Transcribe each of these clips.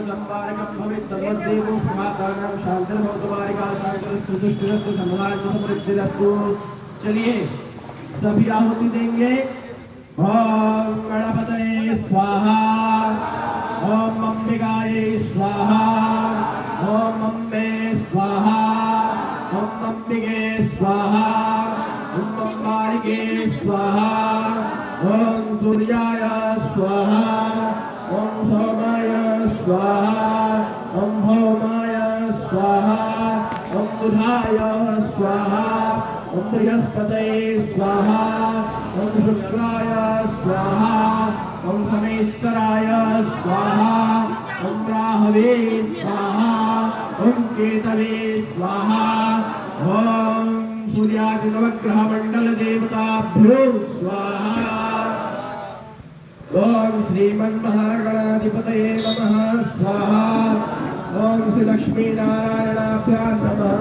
संपारकं भवेत् तद्वद्देवो प्रभाकरणं शान्तिर्भवतुमारिका शान्तिरस्तु समृद्धिरस्तु। चलिए सभी आहुति देंगे। ओम गणपतये स्वाहा, ओम अंबिकाये स्वाहा, ओम अम्बे स्वाहा, ओम अंबिके स्वाहा, ओम अंबारिके स्वाहा, ओम सूर्याय स्वाहा, ओम सोमाय स्वाहा, ओम भौमाय स्वाहा, ओम बुधाय स्वाहा, ओम बृहस्पतये स्वाहा, ओम शुक्राय स्वाहा, ओम शनैश्चराय स्वाहा, ओम राहवे स्वाहा, ओम केतवे स्वाहा, ओम सूर्यादि नवग्रह मंडल देवताभ्यो स्वाहा। ओम श्रीमन्महागणाधिपतये नमः स्वाहा, ओम श्री लक्ष्मी नारायणाभ्यां नमः,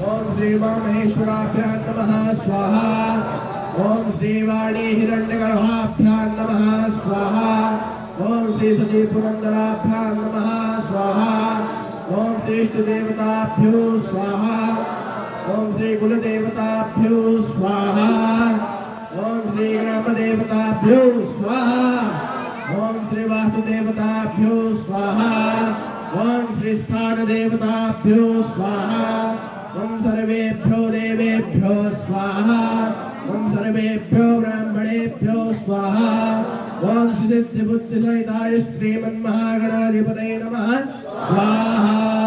ओम श्री वामहेश्वराभ्यां नमः स्वाहा, ओम श्री वाणी हिरण्यगर्भाभ्यां नमः स्वाहा, ओम श्री सती पुरंदराभ्यां नमः स्वाहा, ओम श्री इष्ट देवताभ्यो स्वाहा, ओम श्री कुल देवताभ्यो स्वाहा, ओम श्री ग्राम देवताभ्यो स्वाहा, ओम श्री वास्तु देवताभ्यो स्वाहा, ओम श्री स्थान देवताभ्यो स्वाहा, ओम सर्वेभ्यो देवेभ्यो स्वाहा, ओम सर्वेभ्यो ब्राह्मणेभ्यो स्वाहा, ओम श्री सिद्धि बुद्धि सहिताय श्रीमन्महागणाधिपतये नमः स्वाहा।